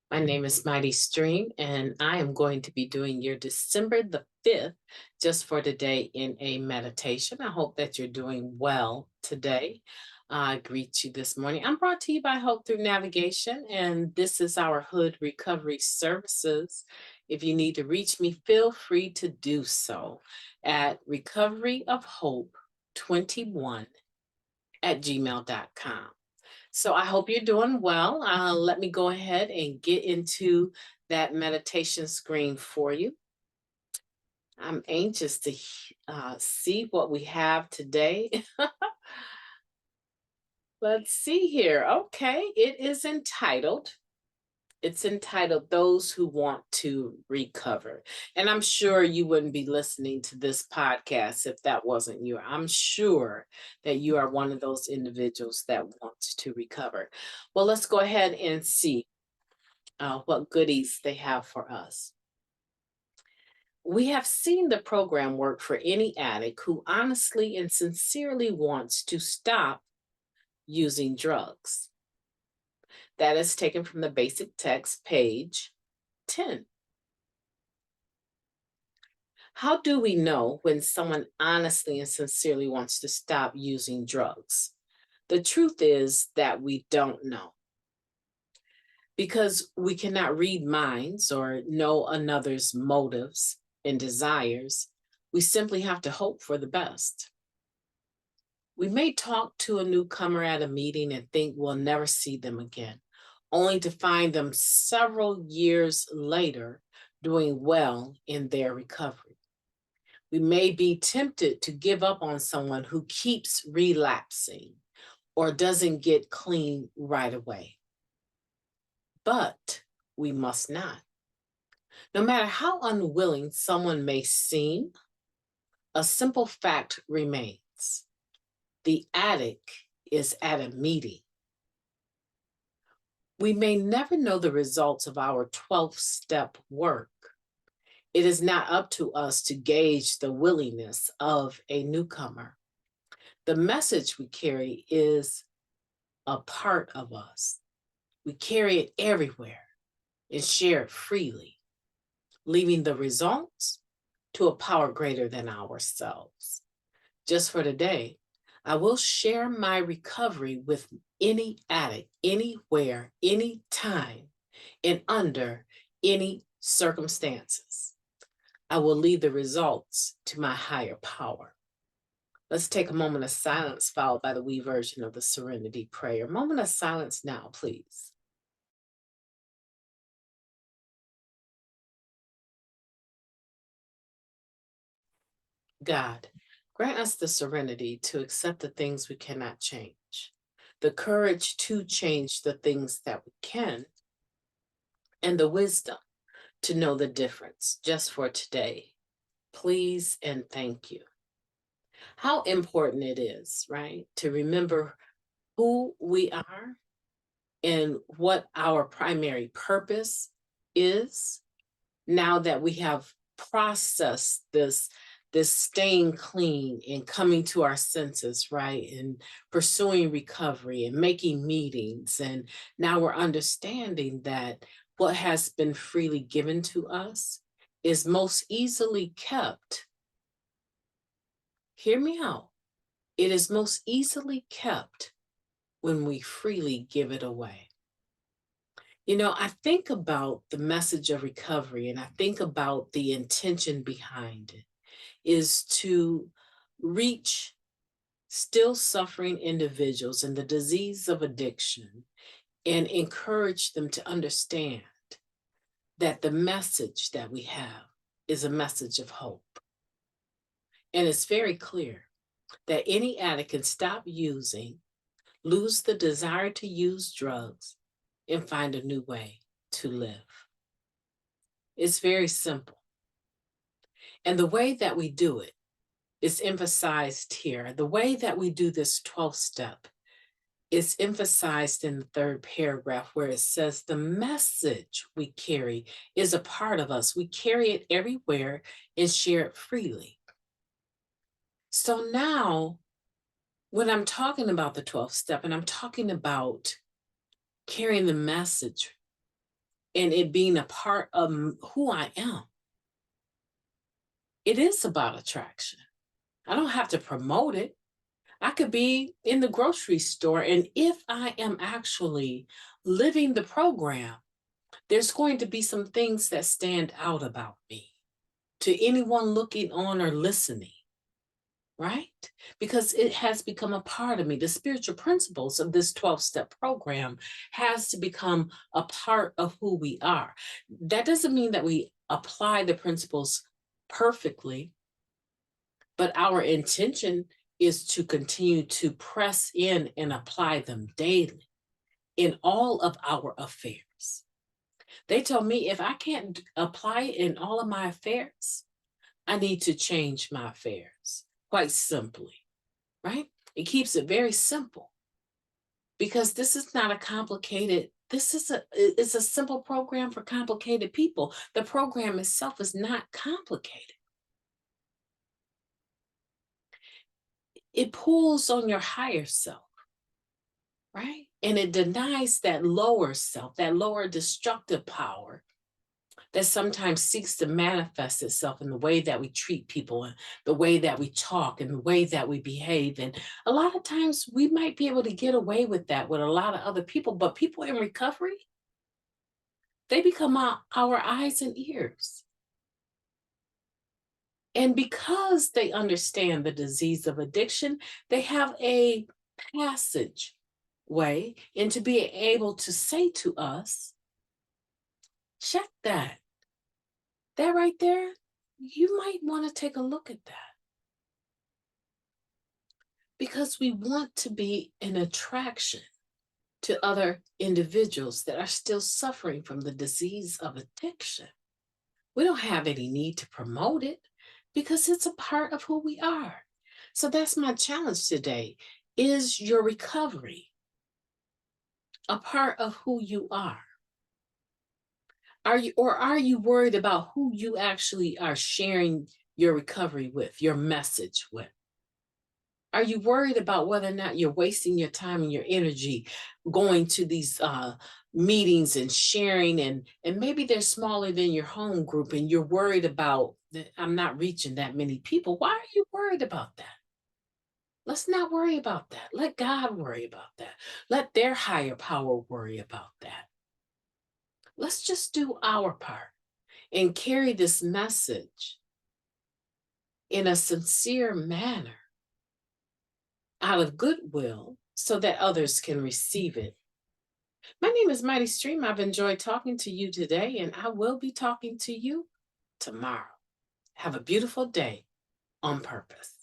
My name is MightyStream, and I am going to be doing your December the 5th just for today in a meditation. I hope that you're doing well today. I greet you this morning. I'm brought to you by Hope Through Navigation, and this is our Hood Recovery Services. If you need to reach me, feel free to do so at recoveryofhope21@gmail.com. So I hope you're doing well. Let me go ahead and get into that meditation screen for you. I'm anxious to see what we have today. Let's see here. Okay, it's entitled Those Who Want to Recover. And I'm sure you wouldn't be listening to this podcast if that wasn't you. I'm sure that you are one of those individuals that wants to recover. Well, let's go ahead and see what goodies they have for us. We have seen the program work for any addict who honestly and sincerely wants to stop using drugs. That is taken from the basic text, page 10. How do we know when someone honestly and sincerely wants to stop using drugs? The truth is that we don't know. Because we cannot read minds or know another's motives and desires, we simply have to hope for the best. We may talk to a newcomer at a meeting and think we'll never see them again, only to find them several years later doing well in their recovery. We may be tempted to give up on someone who keeps relapsing or doesn't get clean right away. But we must not. No matter how unwilling someone may seem, a simple fact remains. The addict is at a meeting. We may never know the results of our 12th step work. It is not up to us to gauge the willingness of a newcomer. The message we carry is a part of us. We carry it everywhere and share it freely, leaving the results to a power greater than ourselves. Just for today, I will share my recovery with any addict, anywhere, anytime, and under any circumstances. I will leave the results to my higher power. Let's take a moment of silence, followed by the we version of the Serenity Prayer. Moment of silence now, please. God, grant us the serenity to accept the things we cannot change, the courage to change the things that we can, and the wisdom to know the difference just for today. Please and thank you. How important it is, right, to remember who we are and what our primary purpose is now that we have processed this staying clean and coming to our senses, right? And pursuing recovery and making meetings. And now we're understanding that what has been freely given to us is most easily kept. Hear me out. It is most easily kept when we freely give it away. I think about the message of recovery and I think about the intention behind it is to reach still suffering individuals in the disease of addiction and encourage them to understand that the message that we have is a message of hope. And it's very clear that any addict can stop using, lose the desire to use drugs, and find a new way to live. It's very simple. And the way that we do it is emphasized here. The way that we do this 12th step is emphasized in the third paragraph where it says the message we carry is a part of us. We carry it everywhere and share it freely. So now, when I'm talking about the 12th step and I'm talking about carrying the message and it being a part of who I am. It is about attraction. I don't have to promote it. I could be in the grocery store, and if I am actually living the program, there's going to be some things that stand out about me to anyone looking on or listening, right? Because it has become a part of me. The spiritual principles of this 12 step program has to become a part of who we are. That doesn't mean that we apply the principles perfectly, but our intention is to continue to press in and apply them daily in all of our affairs. They told me if I can't apply it in all of my affairs, I need to change my affairs, quite simply, right? It keeps it very simple because this is not a complicated, it's a simple program for complicated people. The program itself is not complicated. It pulls on your higher self, right? And it denies that lower self, that lower destructive power that sometimes seeks to manifest itself in the way that we treat people and the way that we talk and the way that we behave. And a lot of times we might be able to get away with that with a lot of other people, but people in recovery, they become our eyes and ears. And because they understand the disease of addiction, they have a passage way into being able to say to us, check that. That right there, you might want to take a look at that. Because we want to be an attraction to other individuals that are still suffering from the disease of addiction. We don't have any need to promote it because it's a part of who we are. So that's my challenge today. Is your recovery a part of who you are? Are you worried about who you actually are sharing your recovery with, your message with? Are you worried about whether or not you're wasting your time and your energy going to these meetings and sharing and maybe they're smaller than your home group and you're worried about that I'm not reaching that many people. Why are you worried about that? Let's not worry about that. Let God worry about that. Let their higher power worry about that. Let's just do our part and carry this message in a sincere manner out of goodwill so that others can receive it. My name is MightyStream. I've enjoyed talking to you today, and I will be talking to you tomorrow. Have a beautiful day on purpose.